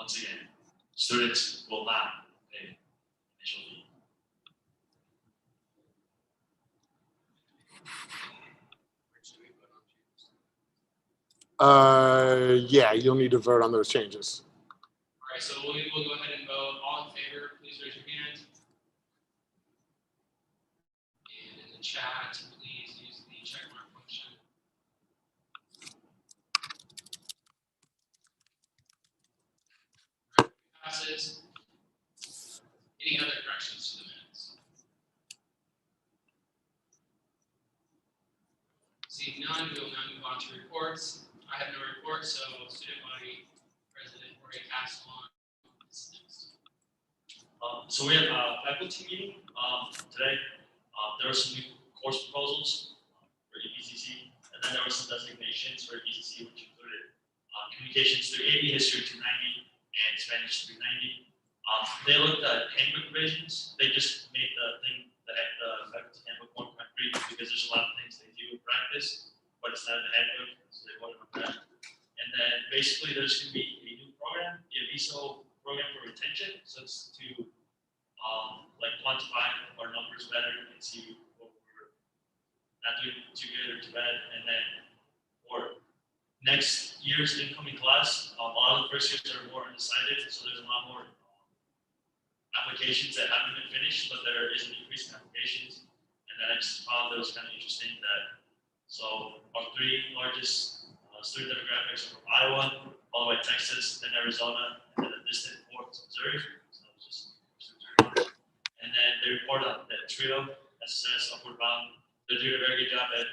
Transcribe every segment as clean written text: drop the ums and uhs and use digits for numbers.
once again, students will not pay initial fee. Yeah, you'll need to vote on those changes. All right, so we'll go ahead and vote. All in favor, please raise your hand. And in the chat, please use the check mark function. All right, passes. Any other corrections to the minutes? Seeing none, we will now move on to reports. I have no report, so student body president Jorge Castellon is next. So we had a faculty meeting today. There were some new course proposals for EPCC, and then there were some designations for EPCC, which included communications through 80, history 290, and Spanish 390. They looked at handbook revisions. They just made the faculty handbook more concrete because there's a lot of things they do in practice, but it's not in the handbook, so they voted on that. And then basically there's going to be a new program, the Aviso program for retention, so it's to like quantify our numbers better and see what we're not doing too good or too bad. And then for next year's incoming class, a lot of the first years are more undecided, so there's a lot more applications that haven't been finished, but there is an increase in applications. And then I just found that was kind of interesting that so our three largest student demographics are from Iowa, all the way to Texas, then Arizona, and then the distant fourth is Missouri. So it was just and then they report on that trio, SSS, Upward Bound. They're doing a very good job at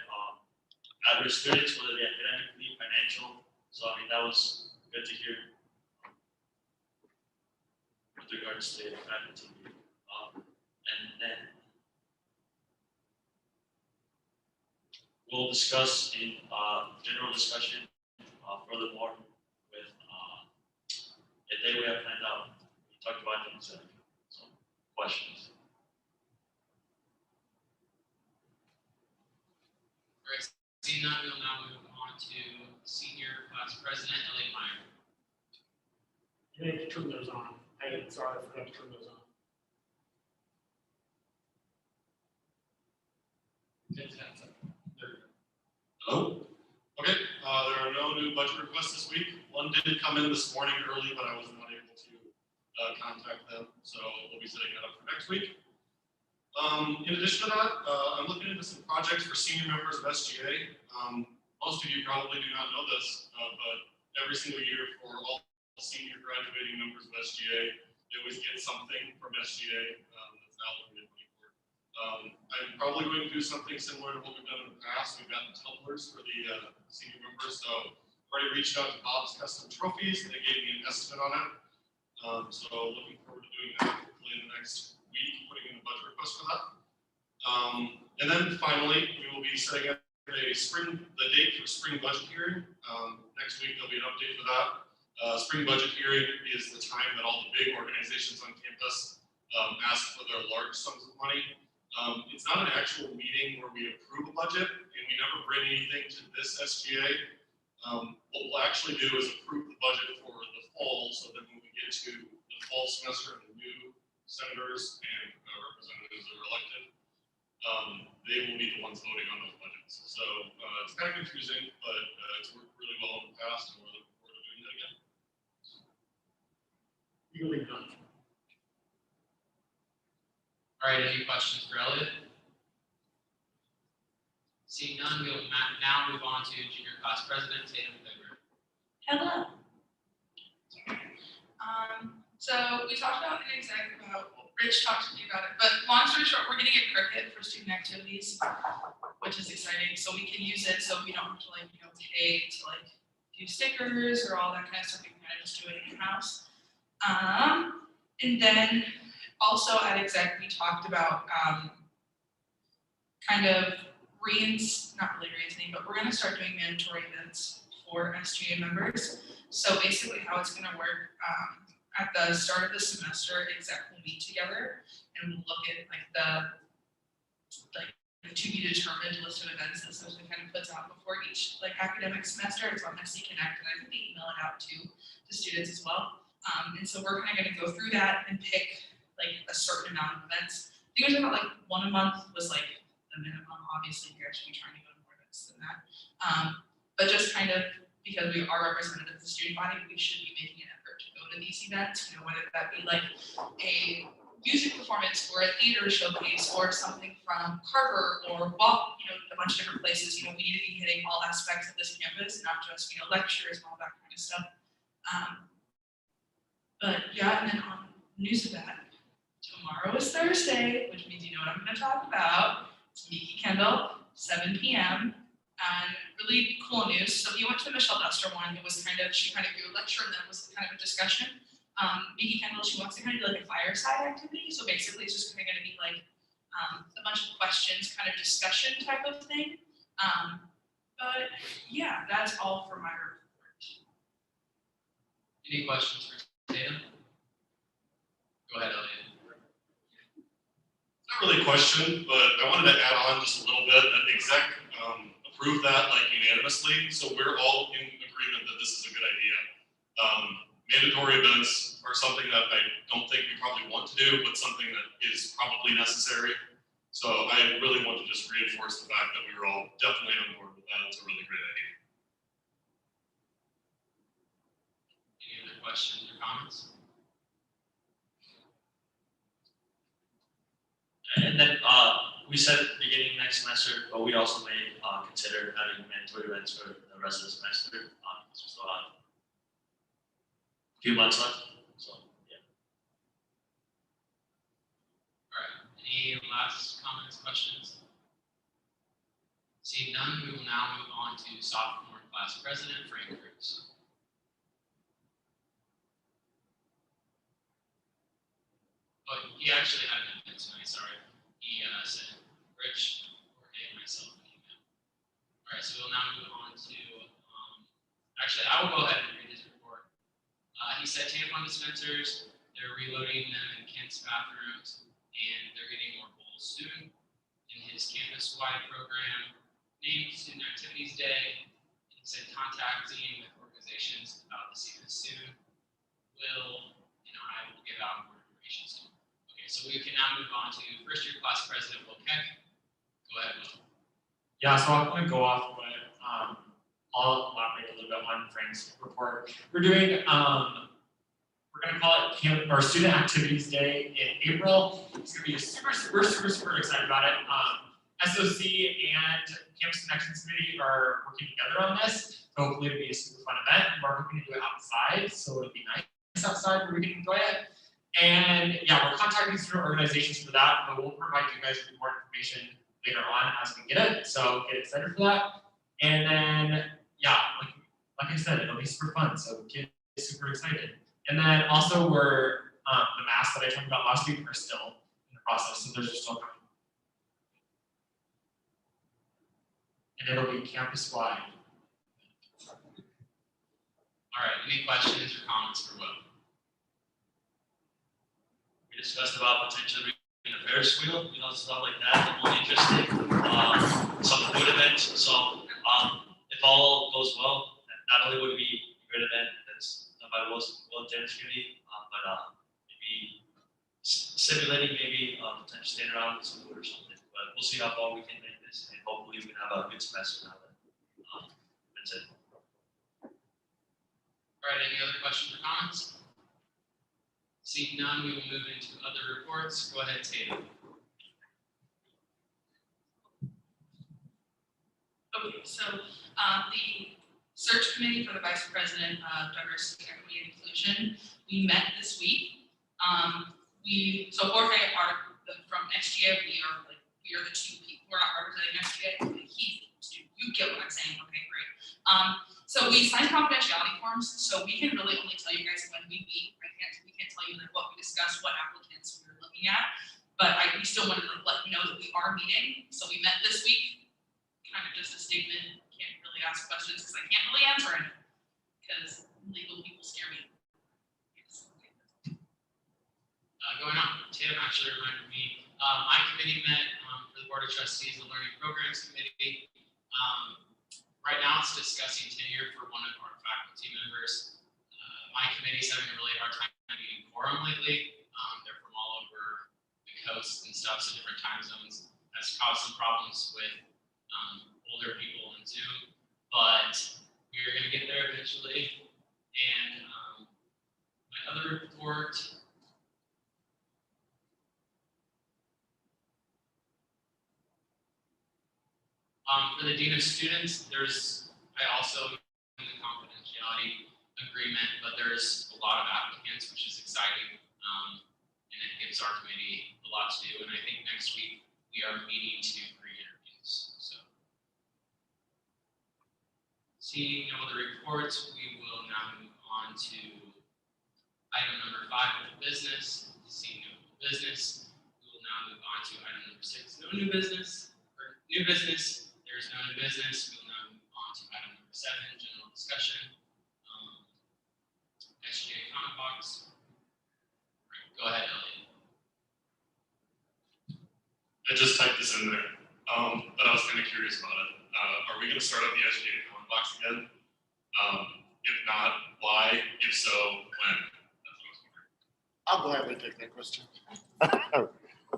average students, whether they academically, financial. So I mean that was good to hear with regards to the faculty. And then we'll discuss in general discussion furthermore with a day we have planned out. We talked about things, some questions. All right, seeing none, we'll now move on to senior class president, Elliot Meyer. You need to turn those on. Sorry, I forgot to turn those on. Hello? Okay, there are no new budget requests this week. One did come in this morning early, but I was not able to contact them, so we'll be setting that up for next week. In addition to that, I'm looking into some projects for senior members of SGA. Most of you probably do not know this, but every single year for all senior graduating members of SGA, they always get something from SGA that's allocated money for. I'm probably going to do something similar to what we've done in the past. We've gotten tumblers for the senior members, so I've already reached out to Bob's Custom Trophies, and they gave me an estimate on it. So looking forward to doing that hopefully in the next week, putting in a budget request for that. And then finally, we will be setting up the date for spring budget hearing. Next week there'll be an update for that. Spring budget hearing is the time that all the big organizations on campus ask for their large sums of money. It's not an actual meeting where we approve a budget, and we never bring anything to this SGA. What we'll actually do is approve the budget for the fall, so that when we get to the fall semester and the new senators and representatives that are elected, they will be the ones voting on those budgets. So it's kind of confusing, but it's worked really well in the past, and we're looking forward to doing that again. Really done. All right, any questions for Elliot? Seeing none, we will now move on to junior class president, Tatum February. Hello. So we talked about in exec about, Rich talked to me about it, but long story short, we're getting a Cricut for student activities, which is exciting. So we can use it so we don't have to pay to do stickers or all that kind of stuff. We can kind of just do it in-house. And then also at exec, we talked about kind of not really reinstating, but we're going to start doing mandatory events for SGA members. So basically how it's going to work, at the start of the semester, exec will meet together and we'll look at the to be determined list of events that Association kind of puts out before each academic semester. It's on SC Connect, and I think they email it out to students as well. And so we're kind of going to go through that and pick like a certain amount of events. I think it was about like one a month was like the minimum. Obviously, you're actually trying to go to more events than that. But just kind of because we are representative of the student body, we should be making an effort to go to these events, you know, whether that be like a music performance or a theater showcase or something from Carver or walk, you know, a bunch of different places. You know, we need to be hitting all aspects of this campus, not just, you know, lectures and all that kind of stuff. But yeah, and then on news of that, tomorrow is Thursday, which means you know what I'm going to talk about. It's Miki Kendall, 7 p.m. And really cool news. So we went to the Michelle Duster one. It was she kind of gave a lecture and then it was kind of a discussion. Miki Kendall, she wants to kind of do like a fireside activity. So basically it's just kind of going to be like a bunch of questions, kind of discussion type of thing. But yeah, that's all for my report. Any questions for Tatum? Go ahead, Elliot. Not really a question, but I wanted to add on just a little bit. That exec approved that like unanimously, so we're all in agreement that this is a good idea. Mandatory events are something that I don't think we probably want to do, but something that is probably necessary. So I really want to just reinforce the fact that we were all definitely on board with that. It's a really great idea. Any other questions or comments? And then we said beginning next semester, but we also may consider having mandatory events for the rest of the semester. We still have a few months left, so yeah. All right. Any last comments, questions? Seeing none, we will now move on to sophomore class president Frank Cruz. Oh, he actually had an event tonight, sorry. He sent Rich, Jorge, and myself an email. All right, so we'll now move on to, actually, I will go ahead and read his report. He said tampon dispensers, they're reloading them in Kent's bathrooms, and they're getting more bowls soon. In his campus-wide program, named Student Activities Day, he said contacting with organizations about this even soon. Will, and I will give out more information soon. So we can now move on to first year class president, Will Keck. Go ahead, Will. Yeah, so I'm going to go off what I'll elaborate a little bit on Frank's report. We're doing, we're going to call it Student Activities Day in April. It's going to be super excited about it. SOC and Campus Connections Committee are working together on this. So hopefully it'll be a super fun event. We're hoping to do it outside, so it'll be nice outside where we can enjoy it. And yeah, we're contacting student organizations for that, but we'll provide you guys with more information later on as we get it. So get excited for that. And then, yeah, like I said, it'll be super fun. So get super excited. And then also we're, the masks that I talked about last week are still in the process. So those are still coming. And it'll be campus-wide. All right, any questions or comments for Will? We discussed about potentially doing a Ferris wheel, you know, stuff like that. I'm really interested. Some food events. So if all goes well, not only would it be a great event that's done by Will James Community, but maybe simulating maybe potentially staying around with some food or something. But we'll see how far we can make this, and hopefully we can have a good semester now. That's it. All right, any other questions or comments? Seeing none, we will move into other reports. Go ahead, Tatum. Okay, so the search committee for the vice president of diversity, equity, and inclusion, we met this week. So Jorge from SGA, we are the two people. We're not representing SGA. You get what I'm saying. Okay, great. So we signed confidentiality forms, so we can really only tell you guys when we meet. We can't tell you like what we discussed, what applicants we were looking at, but we still wanted to let you know that we are meeting. So we met this week, kind of just a statement. Can't really ask questions because I can't really answer it because legal people scare me. Yes. Going on, Tatum actually reminded me, my committee met for the Board of Trustees, the Learning Programs Committee. Right now it's discussing tenure for one of our faculty members. my committee's having a really hard time getting quorum lately. They're from all over the coast and stuff, so different time zones. That's caused some problems with older people in Zoom, but we're gonna get there eventually. And my other report. For the Dean of Students, I also in the confidentiality agreement, but there's a lot of applicants, which is exciting. And it gives our committee a lot to do. And I think next week we are meeting to pre-interviews. So seeing no other reports, we will now move on to item number 5 of business. Seeing no business, we will now move on to item number 6, no new business, or new business. There's no new business. We will now move on to item number 7, general discussion. SGA comment box. Right, go ahead, Elliot. I just typed this in there, but I was kind of curious about it. Are we going to start up the SGA comment box again? If not, why? If so, when? That's what I was wondering. I'll gladly take that question.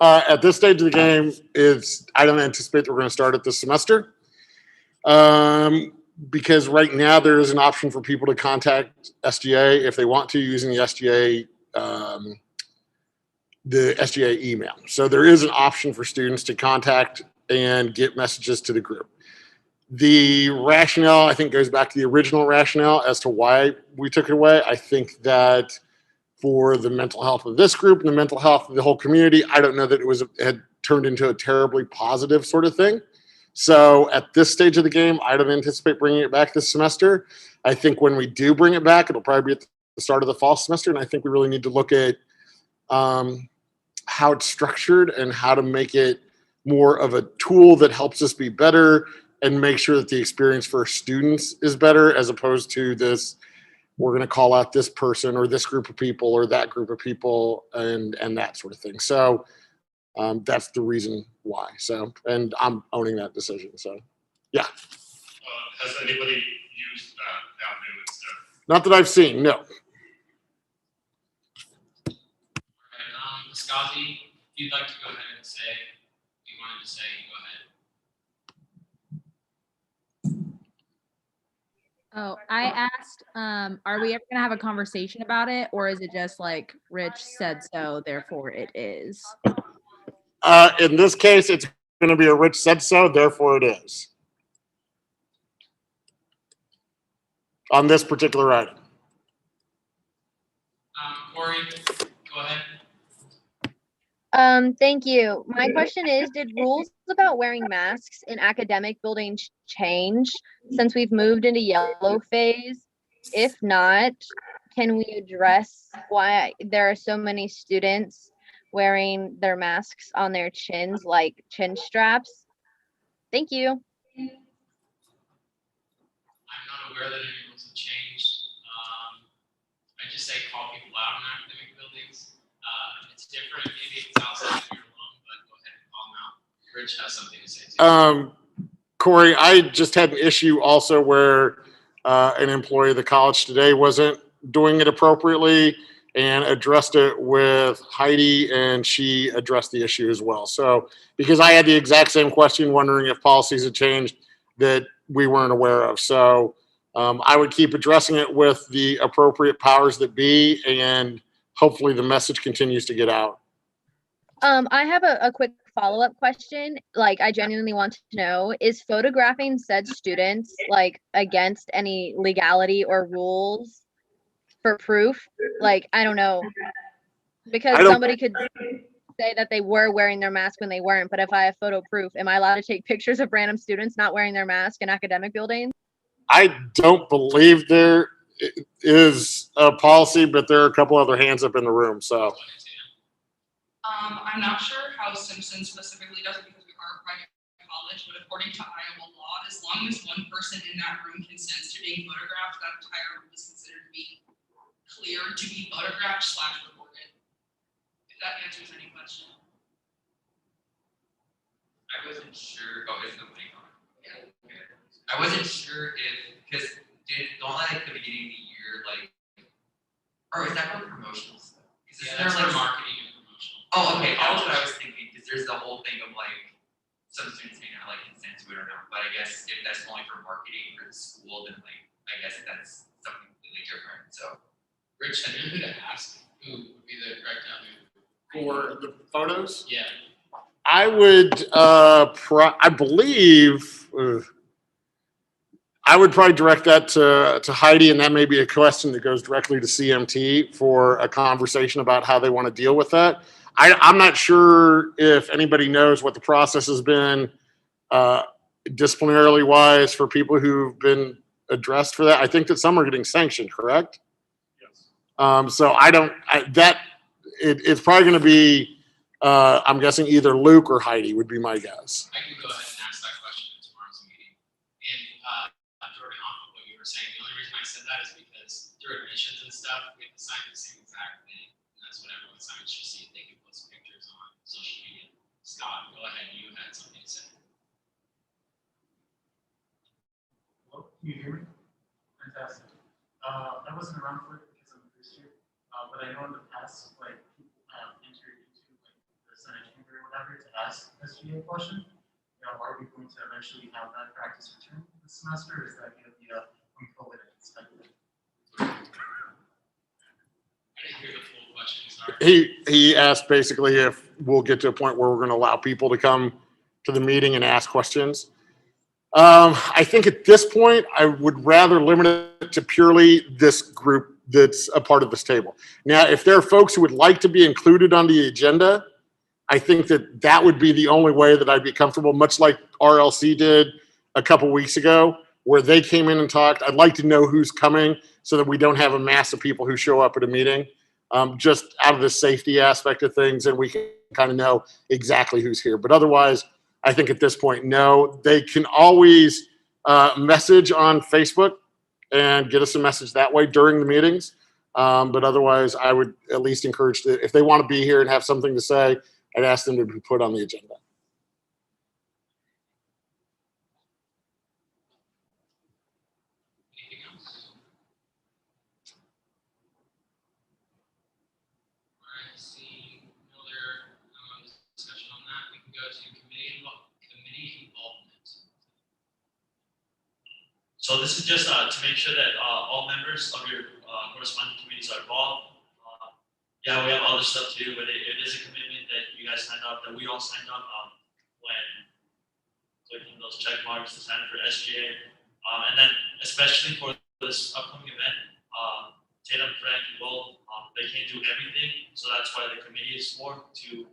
At this stage of the game, I don't anticipate that we're going to start it this semester. Because right now there is an option for people to contact SGA if they want to using the SGA email. So there is an option for students to contact and get messages to the group. The rationale, I think, goes back to the original rationale as to why we took it away. I think that for the mental health of this group and the mental health of the whole community, I don't know that it had turned into a terribly positive sort of thing. So at this stage of the game, I don't anticipate bringing it back this semester. I think when we do bring it back, it'll probably be at the start of the fall semester. And I think we really need to look at how it's structured and how to make it more of a tool that helps us be better and make sure that the experience for students is better, as opposed to this, we're going to call out this person or this group of people or that group of people and that sort of thing. So that's the reason why. So, and I'm owning that decision. So, yeah. Has anybody used that avenue instead? Not that I've seen, no. All right, Skazi, if you'd like to go ahead and say what you wanted to say, go ahead. Oh, I asked, are we ever gonna have a conversation about it, or is it just like Rich said so, therefore it is? In this case, it's going to be a Rich said so, therefore it is. On this particular item. Corey, go ahead. Thank you. My question is, did rules about wearing masks in academic buildings change since we've moved into yellow phase? If not, can we address why there are so many students wearing their masks on their chins, like chin straps? Thank you. I'm not aware that any rules have changed. I just say call people out in academic buildings. It's different, maybe it's outside of your room, but go ahead and call them out. Rich has something to say too. Corey, I just had an issue also where an employee of the college today wasn't doing it appropriately and addressed it with Heidi, and she addressed the issue as well. So, because I had the exact same question, wondering if policies had changed that we weren't aware of. So, I would keep addressing it with the appropriate powers that be, and hopefully the message continues to get out. I have a quick follow-up question. Like, I genuinely want to know, is photographing said students like against any legality or rules for proof? Like, I don't know, because somebody could say that they were wearing their mask when they weren't, but if I have photo proof, am I allowed to take pictures of random students not wearing their mask in academic buildings? I don't believe there is a policy, but there are a couple other hands up in the room. So, I'm not sure how Simpson specifically does it because we are a private college, but according to Iowa law, as long as one person in that room consents to being photographed, that entire room is considered to be clear to be photographed / recorded. If that answers any question. I wasn't sure. Oh, there's no mic on. Yeah. Okay. I wasn't sure if, because don't like the beginning of the year, like Or is that for promotional stuff? Because Yeah, there that's for like, marketing and promotional. oh, okay, that was what I was thinking, because there's the whole thing of like, some students may not like consent to it or not, but I guess if that's only for marketing for the school, then like, I guess that's something completely different, so. Rich, I know who to ask, who would be the correct avenue. For the photos, Yeah, I would, I believe, I would probably direct that to Heidi, and that may be a question that goes directly to CMT for a conversation about how they want to deal with that. I'm not sure if anybody knows what the process has been disciplinarily wise for people who've been addressed for that. I think that some are getting sanctioned, correct? Yes. So it's probably going to be, I'm guessing either Luke or Heidi would be my guess. I can go ahead and ask that question at tomorrow's meeting. And Jordan, off of what you were saying, the only reason I said that is because through admissions and stuff, we have to sign the same exact thing. And that's what everyone signs, just see if they can post pictures on social media. Scott, go ahead, you had something to say. Hello, can you hear me? Fantastic. I wasn't around for it because I'm a first year, but I know in the past, like, people have entered into like the Senate chamber or whatever to ask SGA a question. You know, are we going to eventually have that practice return this semester, or is that going to be when COVID ends? I didn't hear the full question, sorry. He asked basically if we'll get to a point where we're going to allow people to come to the meeting and ask questions. I think at this point, I would rather limit it to purely this group that's a part of this table. Now, if there are folks who would like to be included on the agenda, I think that would be the only way that I'd be comfortable, much like RLC did a couple weeks ago, where they came in and talked. I'd like to know who's coming so that we don't have a mass of people who show up at a meeting, just out of the safety aspect of things, and we can kind of know exactly who's here. But otherwise, I think at this point, no. They can always message on Facebook and get us a message that way during the meetings. But otherwise, I would at least encourage if they want to be here and have something to say, I'd ask them to be put on the agenda. Anything else? All right, seeing no other discussion on that, we can go to committee involvement. So this is just to make sure that all members of your corresponding committees are involved. Yeah, we have other stuff to do, but it is a commitment that you guys signed up, that we all signed up when clicking those check marks to sign up for SGA. And then especially for this upcoming event, Tatum, Frank, and Will, they can't do everything, so that's why the committee is for, to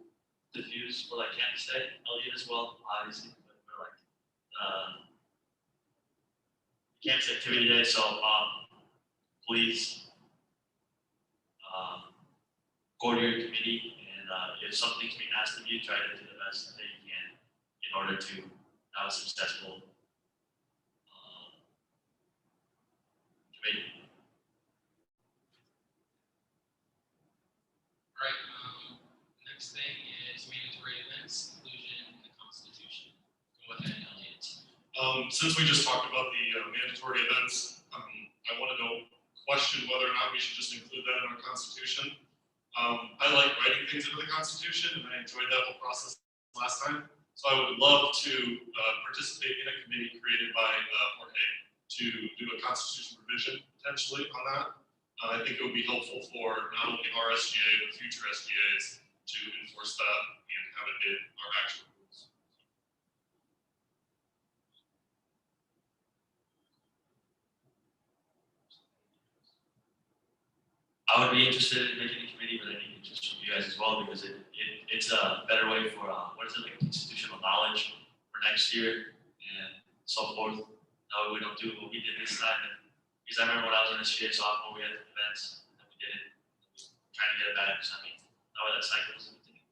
diffuse for like campus day. Elliot as well, obviously, for like campus activity day. So please go to your committee, and if something's being asked of you, try to do the best that you can in order to have a successful committee. All right, next thing is mandatory events, inclusion in the Constitution. Go ahead, Elliot. Since we just talked about the mandatory events, I want to question whether or not we should just include that in our Constitution. I like writing things into the Constitution, and I enjoyed that whole process last time. So I would love to participate in a committee created by Jorge to do a Constitution revision potentially on that. I think it would be helpful for not only our SGA, but future SGAs to enforce that and have it in our actual rules. I would be interested in making a committee, but I need interest from you guys as well, because it's a better way for like institutional knowledge for next year and so forth. No, we don't do what we did this time. And because I remember when I was in SGA sophomore, we had events and we did it. Trying to get it back. So I mean, that way that cycle is continuing.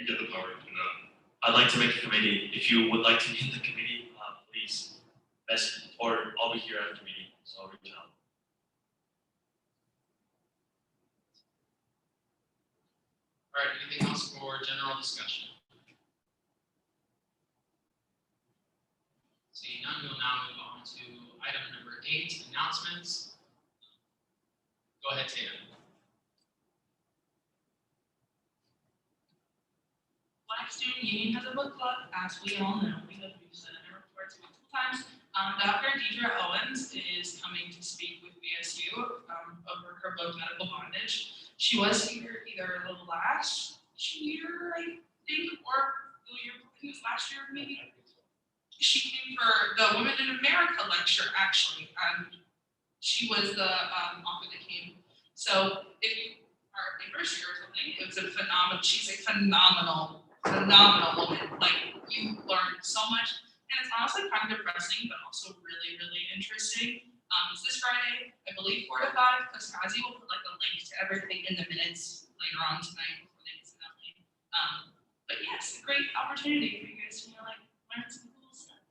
You get the power to do that. I'd like to make a committee. If you would like to be in the committee, please message, or I'll be here at the meeting, so I'll reach out. All right, anything else for general discussion? Seeing none, we'll now move on to item number 8, announcements. Go ahead, Tatum. Black Student Union has a book club, as we all know, because we've said it in our reports multiple times. Dr. Deidre Owens is coming to speak with BSU over her book, Medical Bondage. She was here either last year, I think, or the year, I think it was last year, maybe. She came for the Women in America lecture, actually, and she was the author that came. So if you are a first year or something, it was a phenomenal, she's a phenomenal woman. Like, you learn so much, and it's honestly kind of depressing, but also really, really interesting. It's this Friday, I believe 4 to 5, because Kazi will put like a link to everything in the minutes later on tonight before they get that link. But yes, a great opportunity for you guys to like learn some cool stuff.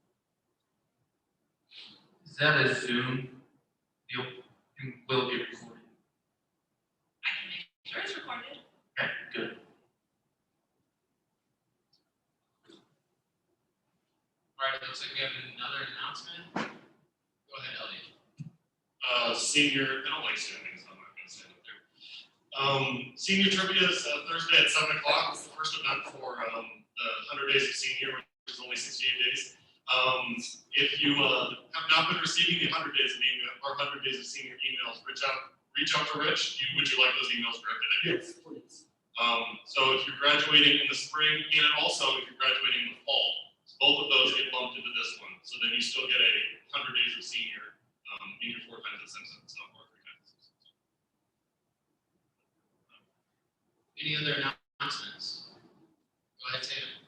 Is that a Zoom deal? And will it be recorded? I can make sure it's recorded. Okay, good. All right, it looks like we have another announcement. Go ahead, Elliot. Senior, I don't like standing, so I'm not gonna stand up there. Senior trivia is Thursday at 7 o'clock. It's the first event for the 100 Days of Senior, which is only 68 days. If you have not been receiving the 100 Days of email or 100 Days of Senior emails, reach out to Rich. Would you like those emails directed at you? Yes, please. So if you're graduating in the spring, and also if you're graduating in the fall, both of those get lumped into this one. So then you still get a 100 Days of Senior in your 4 times at Simpson, so or 3 times at Simpson. Any other announcements? Go ahead, Tatum.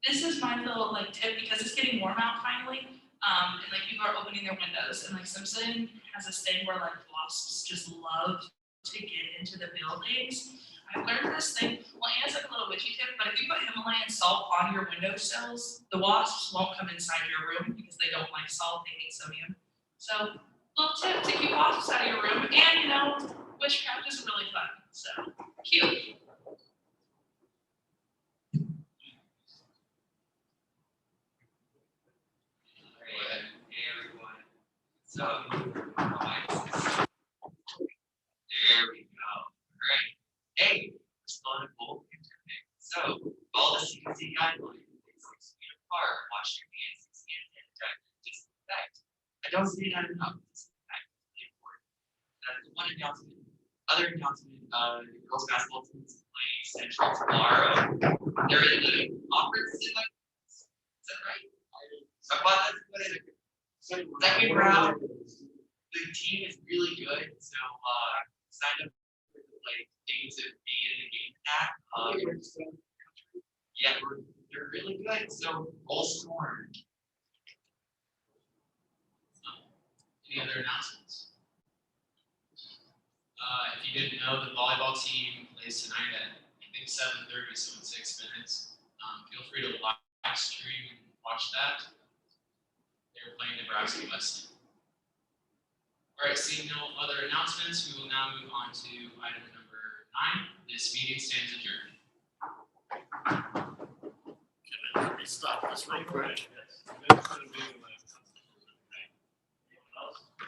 This is my little like tip because it's getting warm out finally. And like people are opening their windows, and like Simpson has this thing where like wasps just love to get into the buildings. I learned this thing. Well, and it's like a little witchy tip, but if you put Himalayan salt on your windowsills, the wasps won't come inside your room because they don't like salt, they hate sodium. So, little tip to keep wasps out of your room, and you know, witchcraft is really fun. So, cute. Alright, hey everyone. So, there we go. Alright. Hey, we're still on a full internet. So, follow the CDC guidelines. Stay 6 feet apart. Wash your hands. 6 hand sanitizer. Disinfect. I don't say that enough. Disinfect is really important. That's one announcement. Other announcement, the girls basketball team is playing Central tomorrow. They're in the conference in like, is that right? I thought that's what it is. Second round, the team is really good, so sign up for like things of being in the game that. Yeah, they're really good, so goal scored. Any other announcements? If you didn't know, the volleyball team plays tonight at I think 7:30, so in 6 minutes. Feel free to live stream and watch that. They're playing Nebraska West. All right, seeing no other announcements, we will now move on to item number 9. This meeting stands adjourned. Can we stop this real quick?